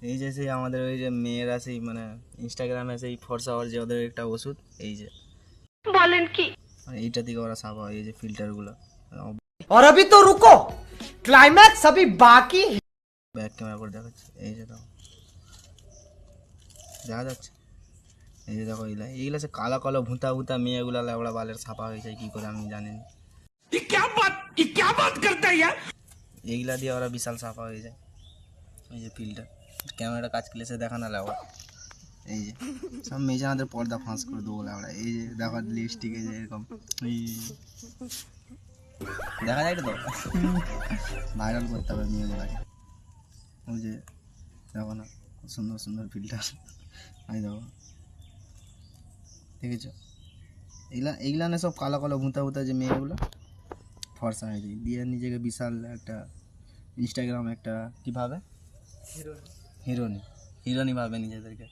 এই যে সেই আমাদের ওই যে মেয়েরা সেই মানে ইনস্টাগ্রামে সেই ফর্সা হওয়ার যে ওদের একটা ওষুধ, এই যে বলেন কি? এইটা থেকে ওরা সাফা হয়, এই যে ফিল্টারগুলো। और अभी तो रुको, क्लाइमैक्स अभी बाकी है। ব্যাক ক্যামেরা করে দেখাচ্ছে, এই যে দেখো দেখা যাচ্ছে, এই যে দেখো এইগুলা এইগুলা সে কালো কালো ভুঁতা ভুঁতা মেয়েগুলা ওরা বালের ছাপা হয়ে যায় কী করে আমি জানি না। এইগুলা দিয়ে ওরা বিশাল ছাপা হয়ে যায়। এই যে ফিল্টার ক্যামেরাটা কাজ করলে সে দেখা না লাগা, এই যে সব মেজানাদের পর্দা ফাঁস করে দেবো আমরা। এই যে দেখো লিপস্টিক, এই যে এরকম এই দেখা যায় তো, ভাইরাল করতে হবে মেয়েগুলাকে। ওই যে দেখো না সুন্দর সুন্দর ফিল্টার, এই দেখো দেখেছো এইগুলা না সব কালো কালো ভুঁতা ভুঁতা যে মেয়েগুলো ফর্সা হয়ে যায় দিয়ে নিজেকে বিশাল একটা ইনস্টাগ্রাম একটা কীভাবে হিরোনি হিরোনি ভাবে নিজেদেরকে।